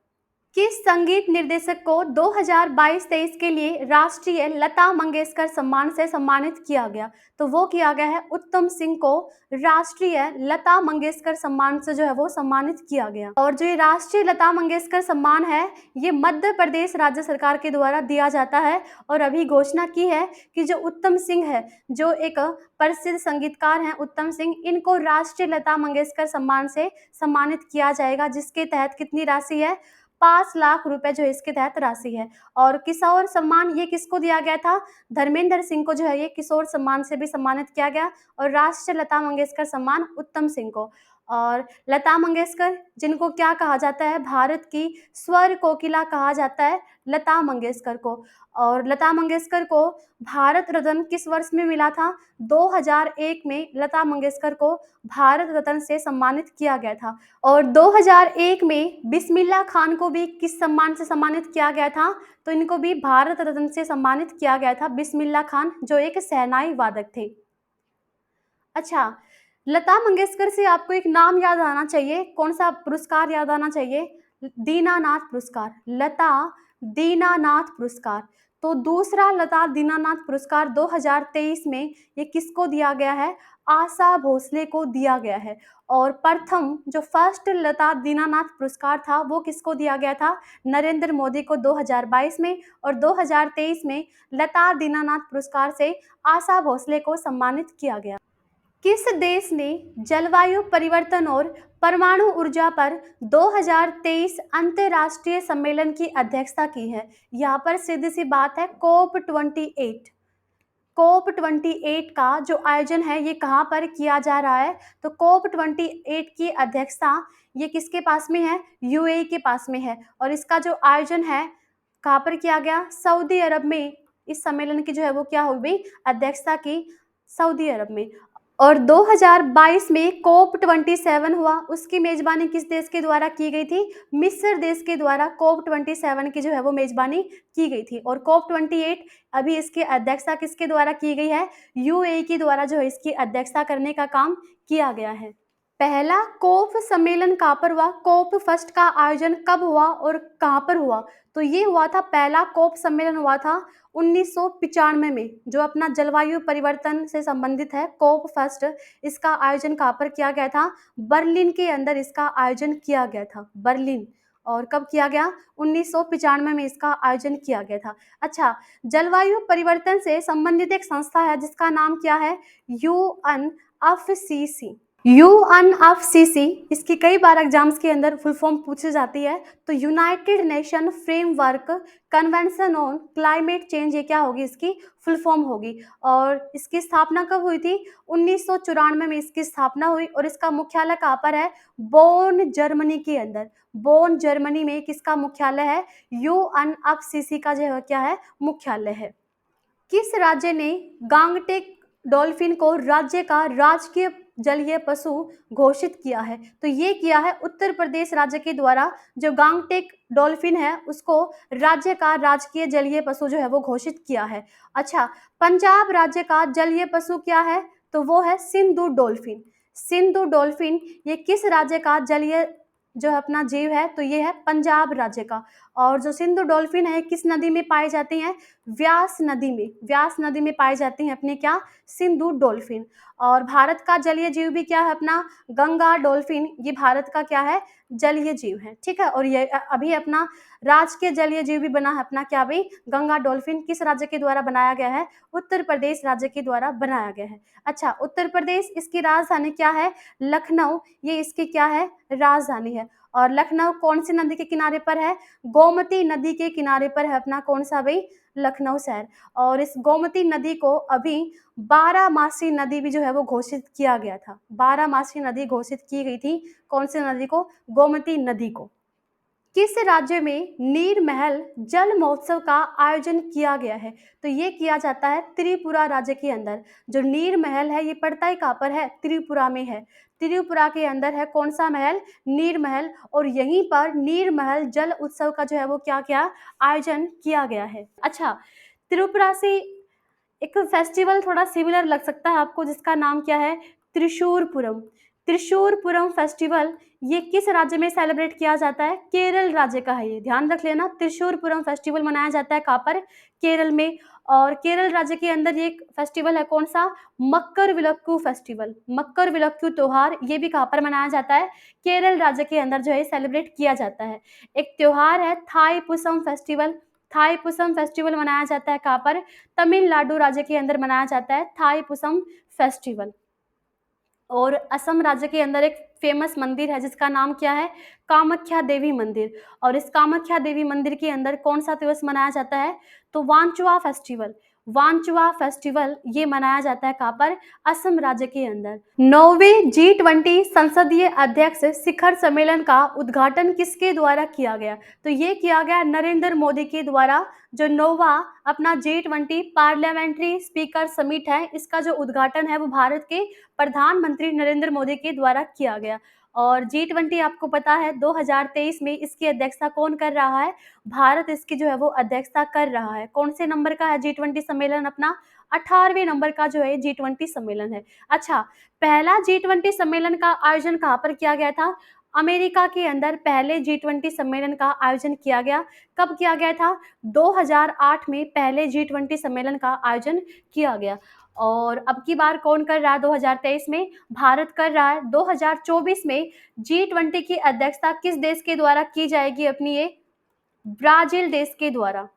किस संगीत निर्देशक को 2022-23 के लिए राष्ट्रीय लता मंगेशकर सम्मान से सम्मानित किया गया? तो वो किया गया है उत्तम सिंह को राष्ट्रीय लता मंगेशकर सम्मान से जो है वो सम्मानित किया गया। और जो ये राष्ट्रीय लता मंगेशकर सम्मान है ये मध्य प्रदेश राज्य सरकार के द्वारा दिया जाता है। और अभी घोषणा की है कि जो उत्तम सिंह है, जो एक प्रसिद्ध संगीतकार हैं उत्तम सिंह, इनको राष्ट्रीय लता मंगेशकर सम्मान से सम्मानित किया जाएगा, जिसके तहत कितनी राशि है? 5 लाख रुपए जो है इसके तहत राशि है। और किशोर सम्मान ये किसको दिया गया था? धर्मेंद्र सिंह को जो है ये किशोर सम्मान से भी सम्मानित किया गया, और राष्ट्रीय लता मंगेशकर सम्मान उत्तम सिंह को। और लता मंगेशकर जिनको क्या कहा जाता है? भारत की स्वर कोकिला कहा जाता है लता मंगेशकर को। और लता मंगेशकर को भारत रत्न किस वर्ष में मिला था? 2001 में लता मंगेशकर को भारत रत्न से सम्मानित किया गया था। और 2001 में बिस्मिल्लाह खान को भी किस सम्मान से सम्मानित किया गया था? तो इनको भी भारत रत्न से सम्मानित किया गया था, बिस्मिल्लाह खान जो एक शहनाई वादक थे। अच्छा, लता मंगेशकर से आपको एक नाम याद आना चाहिए, कौन-सा पुरस्कार याद आना चाहिए? दीनानाथ पुरस्कार, लता दीनानाथ पुरस्कार। तो दूसरा लता दीनानाथ पुरस्कार 2023 में ये किसको दिया गया है? आशा भोसले को दिया गया है। और प्रथम जो फर्स्ट लता दीनानाथ पुरस्कार था वो किसको दिया गया था? नरेंद्र मोदी को 2022 में, और 2023 में लता दीनानाथ पुरस्कार से आशा भोसले को सम्मानित किया गया। किस देश ने जलवायु परिवर्तन और परमाणु ऊर्जा पर 2023 अंतर्राष्ट्रीय सम्मेलन की अध्यक्षता की है? यहाँ पर सीधी सी बात है, कोप 28। कोप 28 का जो आयोजन है ये कहाँ पर किया जा रहा है? तो कोप 28 की अध्यक्षता ये किसके पास में है? यूएई के पास में है। और इसका जो आयोजन है कहाँ पर किया गया? सऊदी अरब में। इस सम्मेलन की जो है वो क्या हुई? अध्यक्षता की सऊदी अरब में। और 2022 में कोप 27 हुआ, उसकी मेजबानी किस देश के द्वारा की गई थी? मिस्र देश के द्वारा कोप 27 की जो है वो मेजबानी की गई थी। और कोप 28 अभी इसकी अध्यक्षता किसके द्वारा की गई है? यूएई के द्वारा जो है इसकी अध्यक्षता करने का काम किया गया है। पहला कोप सम्मेलन कहाँ पर हुआ? कोप फर्स्ट का आयोजन कब हुआ और कहाँ पर हुआ? तो ये हुआ था, पहला कोप सम्मेलन हुआ था 1995 में, जो अपना जलवायु परिवर्तन से संबंधित है। कोप फर्स्ट, इसका आयोजन कहाँ पर किया गया था? बर्लिन के अंदर इसका आयोजन किया गया था, बर्लिन। और कब किया गया? 1995 में इसका आयोजन किया गया था। अच्छा, जलवायु परिवर्तन से संबंधित एक संस्था है जिसका नाम क्या है? UNFCCC। UNFCCC, इसकी कई बार एग्जाम्स के अंदर फुल फॉर्म पूछी जाती है। तो United nation framework convention on climate change, ये क्या होगी? इसकी फुल फॉर्म होगी। और इसकी स्थापना कब हुई थी? 1994 में इसकी स्थापना हुई। और इसका मुख्यालय कहाँ पर है? बोन, जर्मनी के अंदर। बोन, जर्मनी में किसका मुख्यालय है? UNFCCC का जो है क्या है? मुख्यालय है। किस राज्य ने गांगटेक डॉल्फिन को राज्य का राजकीय जलीय पशु घोषित किया है? तो ये किया है उत्तर प्रदेश राज्य के द्वारा। जो गांगटेक डॉल्फिन है उसको राज्य का राजकीय जलीय पशु जो है वो घोषित किया है। अच्छा, पंजाब राज्य का जलीय पशु क्या है? तो वो है सिंधु डॉल्फिन। सिंधु डॉल्फिन ये किस राज्य का जलीय जो है अपना जीव है? तो ये है पंजाब राज्य का। और जो सिंधु डॉल्फिन है किस नदी में पाई जाती हैं? व्यास नदी में। व्यास नदी में पाई जाती हैं अपने क्या? सिंधु डॉल्फिन। और भारत का जलीय जीव भी क्या है अपना? गंगा डॉल्फिन। ये भारत का क्या है? जलीय जीव है। ठीक है। और ये अभी अपना राजकीय जलीय जीव भी बना है अपना क्या भाई? गंगा डॉल्फिन। किस राज्य के द्वारा बनाया गया है? उत्तर प्रदेश राज्य के द्वारा बनाया गया है। अच्छा, उत्तर प्रदेश, इसकी राजधानी क्या है? लखनऊ, ये इसकी क्या है? राजधानी है। और लखनऊ कौन सी नदी के किनारे पर है? गोमती नदी के किनारे पर है अपना कौन सा भाई? लखनऊ शहर। और इस गोमती नदी को अभी बारहमासी नदी भी जो है वो घोषित किया गया था। बारहमासी नदी घोषित की गई थी। कौन सी नदी को? गोमती नदी को। किस राज्य में नीरमहल जल महोत्सव का आयोजन किया गया है? तो ये किया जाता है त्रिपुरा राज्य के अंदर। जो नीरमहल है ये पड़ता ही कहाँ पर है? त्रिपुरा में है। त्रिपुरा के अंदर है कौन सा महल? नीरमहल। और यहीं पर नीरमहल जल उत्सव का जो है वो क्या क्या आयोजन किया गया है। अच्छा, त्रिपुरा से एक फेस्टिवल थोड़ा सिमिलर लग सकता है आपको, जिसका नाम क्या है? त्रिशूरपुरम। त्रिशूरपुरम फेस्टिवल ये किस राज्य में सेलिब्रेट किया जाता है? केरल राज्य का है। ये ध्यान रख लेना, त्रिशूरपुरम फेस्टिवल मनाया जाता है कहाँ पर? केरल में। और केरल राज्य के अंदर ये फेस्टिवल है कौन सा? मक्कर विलक्कू फेस्टिवल। मक्कर विलक्कू त्योहार ये भी कहाँ पर मनाया जाता है? केरल राज्य के अंदर जो है सेलिब्रेट किया जाता है। एक त्योहार है थाईपुसम फेस्टिवल। थाईपुसम फेस्टिवल मनाया जाता है कहाँ पर? तमिलनाडु राज्य के अंदर मनाया जाता है थाईपुसम फेस्टिवल। और असम राज्य के अंदर एक फेमस मंदिर है जिसका नाम क्या है? कामाख्या देवी मंदिर। और इस कामाख्या देवी मंदिर के अंदर कौन-सा दिवस मनाया जाता है? तो वांचुआ फेस्टिवल। वांचुआ फेस्टिवल ये मनाया जाता है कहाँ पर? असम राज्य के अंदर। 9वें G20 संसदीय अध्यक्ष शिखर सम्मेलन का उद्घाटन किसके द्वारा किया गया? तो ये किया गया नरेंद्र मोदी के द्वारा। जो 9वां अपना G20 पार्लियामेंट्री स्पीकर समिट है, इसका जो उद्घाटन है वो भारत के प्रधानमंत्री नरेंद्र मोदी के द्वारा किया गया। और G20 आपको पता है 2023 में इसकी अध्यक्षता कौन कर रहा है? भारत इसकी जो है वो अध्यक्षता कर रहा है। कौन से नंबर का है G20 सम्मेलन अपना? 18वें नंबर का जो है G20 सम्मेलन है। अच्छा, पहला G20 सम्मेलन का आयोजन कहाँ पर किया गया था? अमेरिका के अंदर पहले G20 सम्मेलन का आयोजन किया गया। कब किया गया था? 2008 में पहले G20 सम्मेलन का आयोजन किया गया। और अब की बार कौन कर रहा है 2023 में? भारत कर रहा है। 2024 में G20 की अध्यक्षता किस देश के द्वारा की जाएगी अपनी ये? ब्राज़ील देश के द्वारा।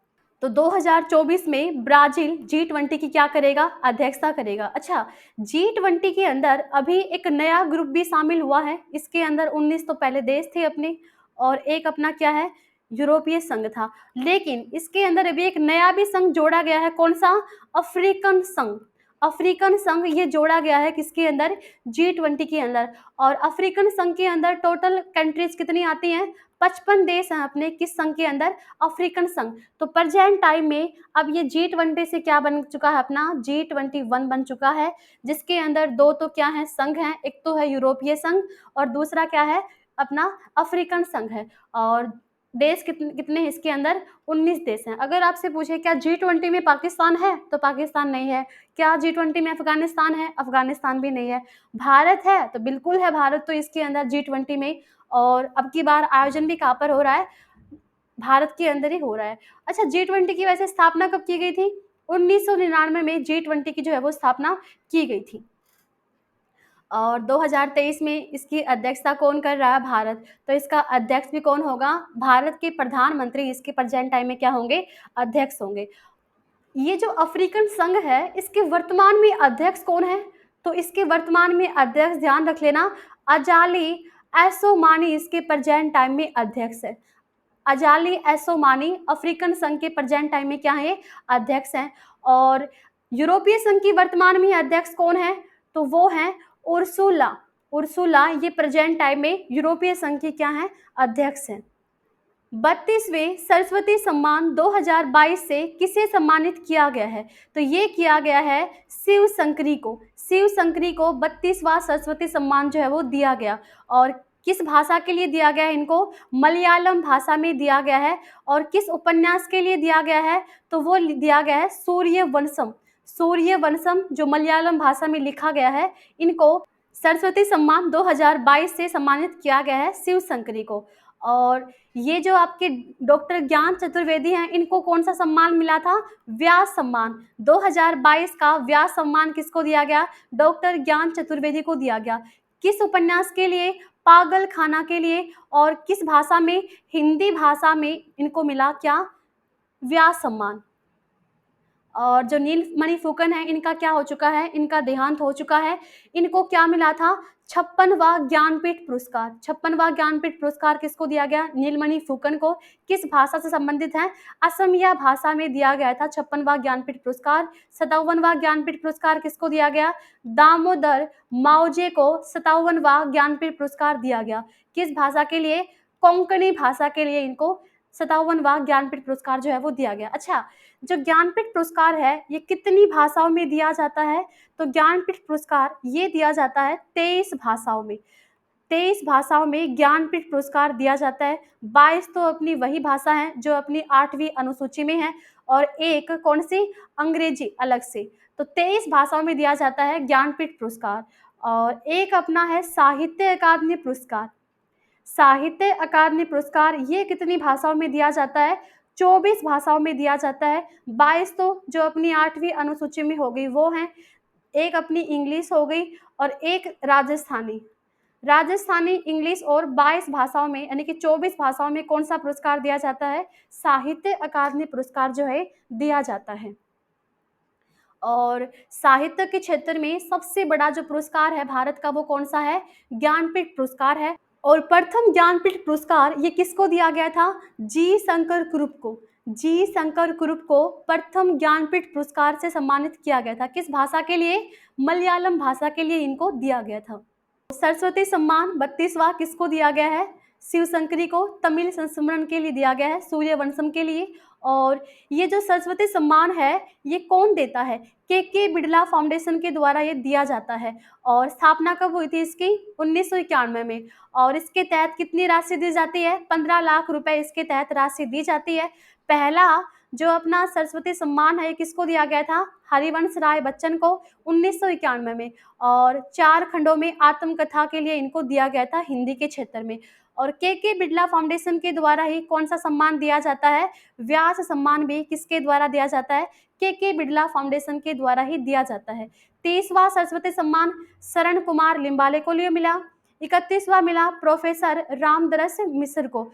तो 2024 में ब्राज़ील G20 की क्या करेगा? अध्यक्षता करेगा। अच्छा, G20 के अंदर अभी एक नया ग्रुप भी शामिल हुआ है। इसके अंदर 19 तो पहले देश थे अपने और एक अपना क्या है? यूरोपीय संघ था। लेकिन इसके अंदर अभी एक नया भी संघ जोड़ा गया है। कौन-सा? अफ्रीकन संघ। अफ्रीकन संघ ये जोड़ा गया है किसके अंदर? G20 के अंदर। और अफ्रीकन संघ के अंदर टोटल कंट्रीज़ कितनी आती हैं? 55 देश हैं अपने किस संघ के अंदर? अफ्रीकन संघ। तो प्रेजेंट टाइम में अब ये G20 से क्या बन चुका है अपना? G21 बन चुका है, जिसके अंदर 2 तो क्या है? संघ हैं। एक तो है यूरोपीय संघ और दूसरा क्या है? अपना अफ्रीकन संघ है। और देश कितने हैं इसके अंदर? 19 देश हैं। अगर आपसे पूछे क्या G20 में पाकिस्तान है? तो पाकिस्तान नहीं है। क्या G20 में अफ़गानिस्तान है? अफ़गानिस्तान भी नहीं है। भारत है? तो बिल्कुल है भारत तो इसके अंदर G20 में। और अब की बार आयोजन भी कहाँ पर हो रहा है? भारत के अंदर ही हो रहा है। अच्छा, G20 की वैसे स्थापना कब की गई थी? 1999 में G20 की जो है वो स्थापना की गई थी। और 2023 में इसकी अध्यक्षता कौन कर रहा है? भारत। तो इसका अध्यक्ष भी कौन होगा? भारत के प्रधानमंत्री इसके प्रेजेंट टाइम में क्या होंगे? अध्यक्ष होंगे। ये जो अफ्रीकन संघ है, इसके वर्तमान में अध्यक्ष कौन है? तो इसके वर्तमान में अध्यक्ष ध्यान रख लेना, अजाली एसोमानी इसके प्रेजेंट टाइम में अध्यक्ष है। अजाली एसोमानी अफ्रीकन संघ के प्रेजेंट टाइम में क्या है? अध्यक्ष हैं। और यूरोपीय संघ की वर्तमान में अध्यक्ष कौन है? तो वो हैं उर्सुला। उर्सुला ये प्रेजेंट टाइम में यूरोपीय संघ की क्या है? अध्यक्ष हैं। 32वें सरस्वती सम्मान 2022 से किसे सम्मानित किया गया है? तो ये किया गया है शिव शंकरी को। शिव शंकरी को 32वां सरस्वती सम्मान जो है वो दिया गया। और किस भाषा के लिए दिया गया है इनको? मलयालम भाषा में दिया गया है। और किस उपन्यास के लिए दिया गया है? तो वो दिया गया है सूर्यवंशम। सूर्यवंशम जो मलयालम भाषा में लिखा गया है, इनको सरस्वती सम्मान 2022 से सम्मानित किया गया है शिव शंकरी को। और ये जो आपके डॉक्टर ज्ञान चतुर्वेदी हैं, इनको कौन सा सम्मान मिला था? व्यास सम्मान। 2022 का व्यास सम्मान किसको दिया गया? डॉक्टर ज्ञान चतुर्वेदी को दिया गया। किस उपन्यास के लिए? पागल खाना के लिए। और किस भाषा में? हिंदी भाषा में इनको मिला क्या? व्यास सम्मान। और जो नीलमणि फुकन है, इनका क्या हो चुका है? इनका देहांत हो चुका है। इनको क्या मिला था? 56वां ज्ञानपीठ पुरस्कार। 56वां ज्ञानपीठ पुरस्कार किसको दिया गया? नीलमणि फुकन को। किस भाषा से संबंधित है? असमिया भाषा में दिया गया था 56वां ज्ञानपीठ पुरस्कार। 57वां ज्ञानपीठ पुरस्कार किसको दिया गया? दामोदर मावजे को 57वां ज्ञानपीठ पुरस्कार दिया गया। किस भाषा के लिए? कोंकणी भाषा के लिए इनको 57वां ज्ञानपीठ पुरस्कार जो है वो दिया गया। अच्छा, जो ज्ञानपीठ पुरस्कार है ये कितनी भाषाओं में दिया जाता है? तो ज्ञानपीठ पुरस्कार ये दिया जाता है 23 भाषाओं में। 23 भाषाओं में ज्ञानपीठ पुरस्कार दिया जाता है। 22 तो अपनी वही भाषा है जो अपनी 8वीं अनुसूची में है और एक कौन सी? अंग्रेजी अलग से। तो 23 भाषाओं में दिया जाता है ज्ञानपीठ पुरस्कार। और एक अपना है साहित्य अकादमी पुरस्कार। साहित्य अकादमी पुरस्कार ये कितनी भाषाओं में दिया जाता है? 24 भाषाओं में दिया जाता है। 22 तो जो अपनी 8वीं अनुसूची में हो गई वो हैं। एक अपनी इंग्लिश हो गई और एक राजस्थानी। राजस्थानी, इंग्लिश और 22 भाषाओं में यानी कि 24 भाषाओं में कौन-सा पुरस्कार दिया जाता है? साहित्य अकादमी पुरस्कार जो है दिया जाता है। और साहित्य के क्षेत्र में सबसे बड़ा जो पुरस्कार है भारत का, वो कौन-सा है? ज्ञानपीठ पुरस्कार है। और प्रथम ज्ञानपीठ पुरस्कार ये किसको दिया गया था? जी शंकर कुरुप को। जी शंकर कुरुप को प्रथम ज्ञानपीठ पुरस्कार से सम्मानित किया गया था। किस भाषा के लिए? मलयालम भाषा के लिए इनको दिया गया था। सरस्वती सम्मान 32वां किसको दिया गया है? शिवशंकरी को तमिल संस्मरण के लिए दिया गया है, सूर्यवंशम के लिए। और ये जो सरस्वती सम्मान है, ये कौन देता है? के बिड़ला फाउंडेशन के द्वारा ये दिया जाता है। और स्थापना कब हुई थी इसकी? 1991 में। और इसके तहत कितनी राशि दी जाती है? 15 लाख रुपए इसके तहत राशि दी जाती है। पहला जो अपना सरस्वती सम्मान है, ये किसको दिया गया था? हरिवंश राय बच्चन को 1991 में। और 4 खंडों में आत्मकथा के लिए इनको दिया गया था हिंदी के क्षेत्र में। और के बिड़ला फाउंडेशन के द्वारा ही कौन-सा सम्मान दिया जाता है? व्यास सम्मान भी किसके द्वारा दिया जाता है? के बिड़ला फाउंडेशन के द्वारा ही दिया जाता है। 30वां सरस्वती सम्मान शरण कुमार लिम्बाले को लिए मिला। 31वां मिला प्रोफेसर रामदरस मिश्र को।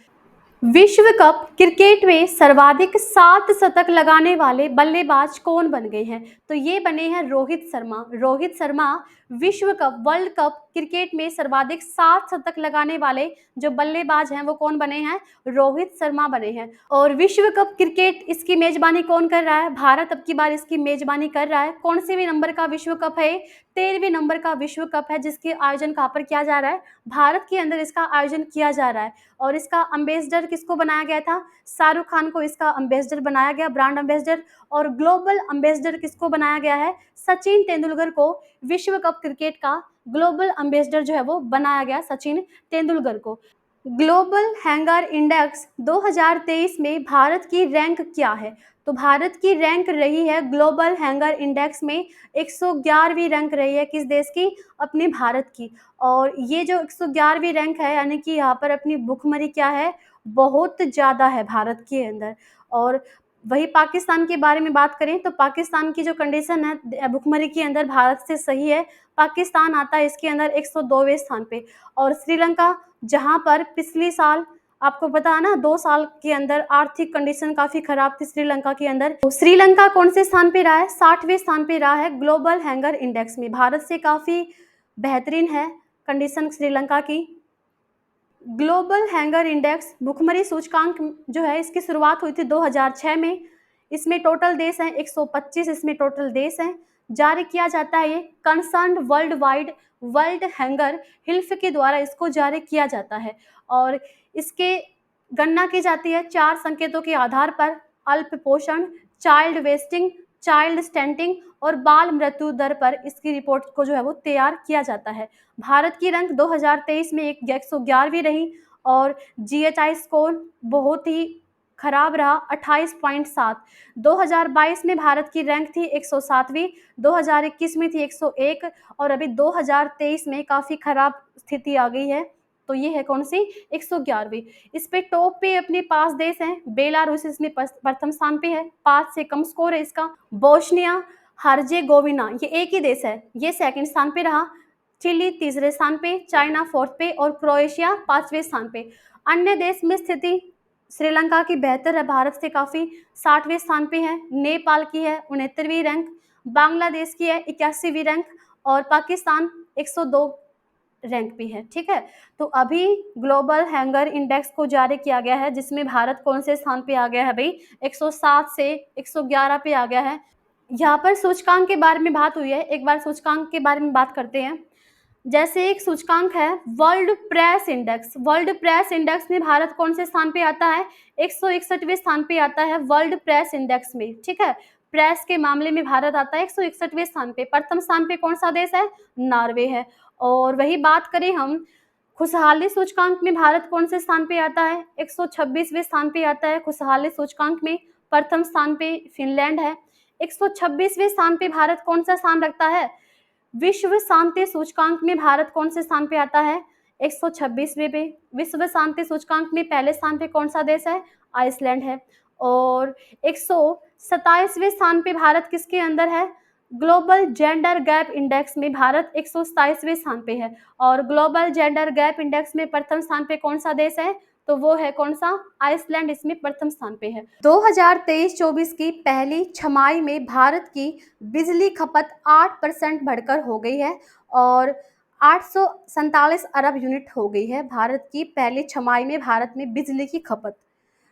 विश्व कप क्रिकेट में सर्वाधिक 7 शतक लगाने वाले बल्लेबाज कौन बन गए हैं? तो ये बने हैं रोहित शर्मा। रोहित शर्मा विश्व कप वर्ल्ड कप क्रिकेट में सर्वाधिक 7 शतक लगाने वाले जो बल्लेबाज हैं, वो कौन बने हैं? रोहित शर्मा बने हैं। और विश्व कप क्रिकेट इसकी मेजबानी कौन कर रहा है? भारत अब की बार इसकी मेजबानी कर रहा है। कौन से भी नंबर का विश्व कप है? 13वें नंबर का विश्व कप है, जिसके आयोजन कहाँ पर किया जा रहा है? भारत के अंदर इसका आयोजन किया जा रहा है। और इसका एम्बेसडर किसको बनाया गया था? शाहरुख खान को इसका एम्बेसडर बनाया गया, ब्रांड एम्बेसडर। और ग्लोबल एम्बेसडर किसको बनाया गया है? सचिन तेंदुलकर को विश्व कप क्रिकेट का ग्लोबल एम्बेसडर जो है वो बनाया गया, सचिन तेंदुलकर को। ग्लोबल हैंगर इंडेक्स 2023 में भारत की रैंक क्या है? तो भारत की रैंक रही है ग्लोबल हैंगर इंडेक्स में 111वीं रैंक रही है। किस देश की? अपने भारत की। और ये जो 111वीं रैंक है, यानी कि यहाँ पर अपनी भुखमरी क्या है? बहुत ज़्यादा है भारत के अंदर। और वही पाकिस्तान के बारे में बात करें तो पाकिस्तान की जो कंडीशन है भुखमरी के अंदर भारत से सही है। पाकिस्तान आता है इसके अंदर 102वें स्थान पे। और श्रीलंका, जहाँ पर पिछली साल आपको पता है ना, 2 साल के अंदर आर्थिक कंडीशन काफ़ी खराब थी श्रीलंका के अंदर। तो श्रीलंका कौन से स्थान पे रहा है? 60वें स्थान पे रहा है ग्लोबल हैंगर इंडेक्स में। भारत से काफ़ी बेहतरीन है कंडीशन श्रीलंका की। ग्लोबल हैंगर इंडेक्स भुखमरी सूचकांक जो है, इसकी शुरुआत हुई थी 2006 में। इसमें टोटल देश हैं 125, इसमें टोटल देश हैं। जारी किया जाता है ये concern world wide world hanger हिल्फ के द्वारा इसको जारी किया जाता है। और इसके गणना की जाती है 4 संकेतों के आधार पर: अल्प पोषण, चाइल्ड वेस्टिंग, चाइल्ड स्टंटिंग और बाल मृत्यु दर पर इसकी रिपोर्ट को जो है वो तैयार किया जाता है। भारत की रैंक 2023 में 111वीं रही। और जीएचआई स्कोर बहुत ही खराब रहा, 28.7। 2022 में भारत की रैंक थी 107वीं, 2021 में थी 101 और अभी 2023 में काफ़ी खराब स्थिति आ गई है। तो ये है कौन सी? 111वीं। इस पे टॉप पे अपने 5 देश हैं। बेलारूस इसमें प्रथम स्थान पे है, 5 से कम स्कोर है इसका। बोस्निया हर्जेगोविना ये एक ही देश है, ये सेकंड स्थान पे रहा। चिली तीसरे स्थान पे, चाइना 4th पे और क्रोएशिया 5वें स्थान पे। अन्य देश में स्थिति श्रीलंका की बेहतर है, भारत से काफ़ी, 60वें स्थान पे है। नेपाल की है 69वीं रैंक, बांग्लादेश की है 81वीं रैंक और पाकिस्तान 102 रैंक पे है। ठीक है, तो अभी ग्लोबल हैंगर इंडेक्स को जारी किया गया है, जिसमें भारत कौन से स्थान पे आ गया है भाई? 107 से 111 पे आ गया है। यहाँ पर सूचकांक के बारे में बात हुई है, एक बार सूचकांक के बारे में बात करते हैं। जैसे एक सूचकांक है world press index. World press index में भारत कौन से स्थान पे आता है? 161वें स्थान पे आता है वर्ल्ड प्रेस इंडेक्स में। ठीक है, प्रेस के मामले में भारत आता है 161वें स्थान पे। प्रथम स्थान पे कौन सा देश है? नॉर्वे है। और वही बात करें हम खुशहाली सूचकांक में, भारत कौन से स्थान पे आता है? 126वें स्थान पे आता है खुशहाली सूचकांक में। प्रथम स्थान पे फिनलैंड है। 126वें स्थान पे भारत कौन सा स्थान रखता है? विश्व शांति सूचकांक में भारत कौन से स्थान पे आता है? 126वें पे। विश्व शांति सूचकांक में पहले स्थान पे कौन सा देश है? आइसलैंड है। और 127वें स्थान पे भारत किसके अंदर है? ग्लोबल जेंडर गैप इंडेक्स में भारत 127वें स्थान पे है। और ग्लोबल जेंडर गैप इंडेक्स में प्रथम स्थान पे कौन सा देश है? तो वो है कौन सा, आइसलैंड इसमें प्रथम स्थान पे है। 2023-24 की पहली छमाही में भारत की बिजली खपत 8% बढ़कर हो गई है और 847 अरब यूनिट हो गई है भारत की पहली छमाही में भारत में बिजली की खपत।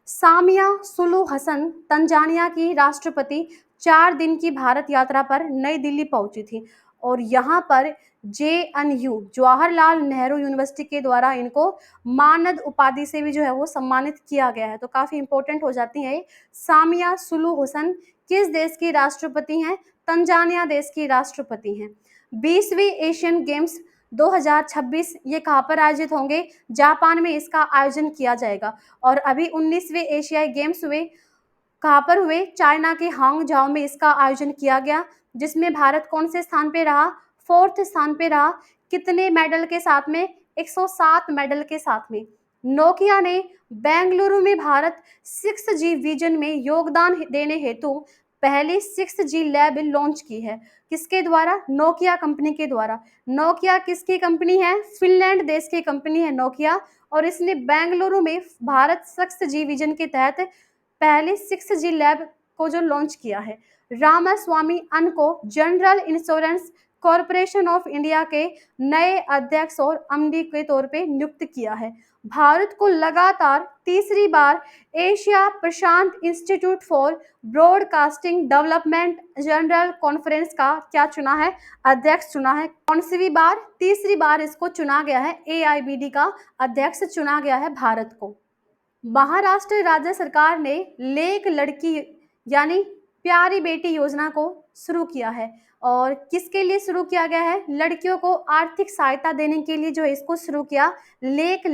सामिया सुलू हसन तंजानिया की राष्ट्रपति 4 दिन की भारत यात्रा पर नई दिल्ली पहुंची थी और यहाँ पर JNU जवाहरलाल नेहरू यूनिवर्सिटी के द्वारा इनको मानद उपाधि से भी जो है वो सम्मानित किया गया है। तो काफी इंपॉर्टेंट हो जाती है। सामिया सुलू हसन किस देश की राष्ट्रपति हैं, तंजानिया देश की राष्ट्रपति हैं। 20वीं एशियन गेम्स 2026 ये कहाँ पर आयोजित होंगे, जापान में इसका आयोजन किया जाएगा। और अभी 19वें एशियाई गेम्स हुए, कहाँ पर हुए, चाइना के हांगझाओ में इसका आयोजन किया गया, जिसमें भारत कौन से स्थान पे रहा, 4th स्थान पे रहा। कितने मेडल के साथ में, 107 मेडल के साथ में। नोकिया ने बेंगलुरु में भारत 6G विजन में योगदान देने हेतु पहली 6G लैब लॉन्च की है। किसके द्वारा, नोकिया कंपनी के द्वारा। नोकिया किसकी कंपनी है, फिनलैंड देश की कंपनी है नोकिया, और इसने बेंगलुरु में भारत 6G विजन के तहत पहले 6G लैब को जो लॉन्च किया है। रामास्वामी अन को general insurance corporation of India के नए अध्यक्ष और एमडी के तौर पे नियुक्त किया है। भारत को लगातार तीसरी बार एशिया प्रशांत institute for broadcasting development general conference का क्या चुना है, अध्यक्ष चुना है। कौन सी बार, तीसरी बार इसको चुना गया है, AIBD का अध्यक्ष चुना गया है भारत को। महाराष्ट्र राज्य सरकार ने लेक लड़की यानी प्यारी बेटी योजना को शुरू किया है और किसके लिए शुरू किया गया है, लड़कियों को आर्थिक सहायता देने के लिए जो इसको शुरू किया, लेक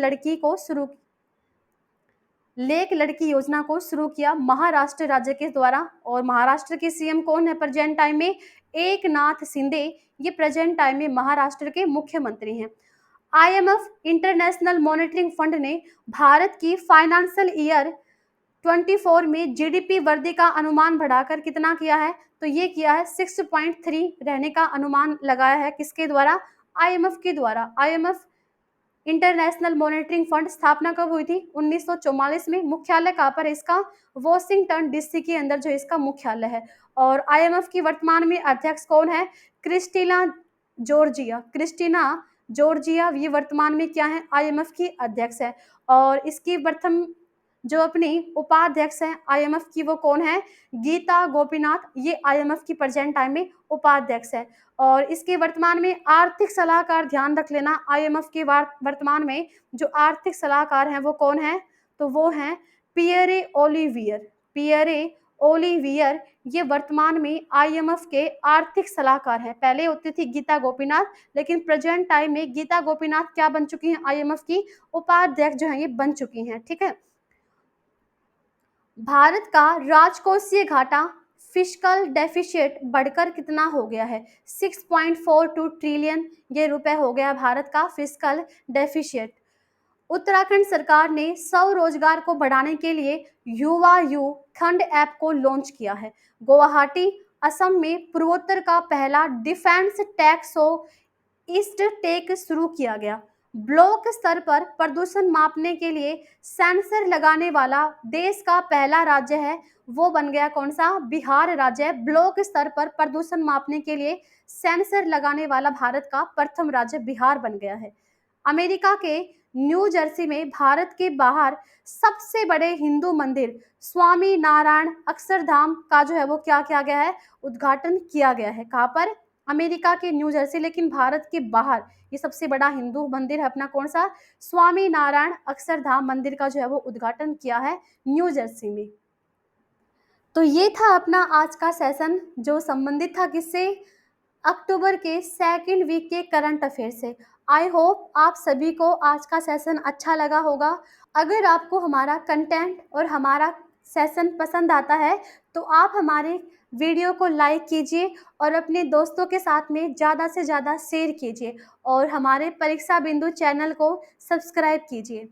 लड़की योजना को शुरू किया महाराष्ट्र राज्य के द्वारा। और महाराष्ट्र के सीएम कौन है प्रेजेंट टाइम में, एकनाथ शिंदे, ये प्रेजेंट टाइम में महाराष्ट्र के मुख्यमंत्री हैं। IMF इंटरनेशनल मॉनिटरिंग फंड ने भारत की फाइनेंशियल ईयर 24 में GDP वृद्धि का अनुमान बढ़ाकर कितना किया है, तो ये किया है 6.3 रहने का अनुमान लगाया है। किसके द्वारा, IMF के द्वारा। IMF इंटरनेशनल मॉनिटरिंग फंड स्थापना कब हुई थी, 1944 में। मुख्यालय कहाँ पर, इसका वॉशिंगटन DC के अंदर जो इसका मुख्यालय है। और IMF की वर्तमान में अध्यक्ष कौन है, क्रिस्टीना जॉर्जिया ये वर्तमान में क्या है, IMF की अध्यक्ष है। और इसकी प्रथम जो अपनी उपाध्यक्ष है IMF की, वो कौन है, गीता गोपीनाथ, ये IMF की प्रेजेंट टाइम में उपाध्यक्ष है। और इसके वर्तमान में आर्थिक सलाहकार, ध्यान रख लेना, IMF के वर्तमान में जो आर्थिक सलाहकार हैं वो कौन है, तो वो हैं पियरे ओलिवियर, ये वर्तमान में IMF के आर्थिक सलाहकार हैं। पहले होती थी गीता गोपीनाथ, लेकिन प्रेजेंट टाइम में गीता गोपीनाथ क्या बन चुकी हैं, IMF की उपाध्यक्ष जो है ये बन चुकी हैं। ठीक है। भारत का राजकोषीय घाटा, फिस्कल डेफिसिट बढ़कर कितना हो गया है, 6.42 ट्रिलियन ये रुपए हो गया भारत का फिस्कल डेफिसिट। उत्तराखंड सरकार ने स्वरोजगार को बढ़ाने के लिए युवा यू खंड ऐप को लॉन्च किया है। गुवाहाटी असम में पूर्वोत्तर का पहला defence tech show East Tech शुरू किया गया। ब्लॉक स्तर पर प्रदूषण मापने के लिए सेंसर लगाने वाला देश का पहला राज्य है, वो बन गया कौन सा, बिहार राज्य। ब्लॉक स्तर पर प्रदूषण मापने के लिए सेंसर लगाने वाला भारत का प्रथम राज्य बिहार बन गया है। अमेरिका के न्यू जर्सी में भारत के बाहर सबसे बड़े हिंदू मंदिर स्वामी नारायण अक्षरधाम का जो है वो क्या किया गया है, उद्घाटन किया गया है। कहाँ पर, अमेरिका के न्यू जर्सी, लेकिन भारत के बाहर ये सबसे बड़ा हिंदू मंदिर है अपना कौन सा, स्वामी नारायण अक्षरधाम मंदिर का जो है वो उद्घाटन किया है न्यू जर्सी में। तो ये था अपना आज का सेशन जो संबंधित था किससे, अक्टूबर के सेकंड वीक के करंट अफेयर से। आई होप आप सभी को आज का सेशन अच्छा लगा होगा। अगर आपको हमारा कंटेंट और हमारा सेशन पसंद आता है तो आप हमारे वीडियो को लाइक कीजिए और अपने दोस्तों के साथ में ज़्यादा से ज़्यादा शेयर कीजिए और हमारे परीक्षा बिंदु चैनल को सब्सक्राइब कीजिए।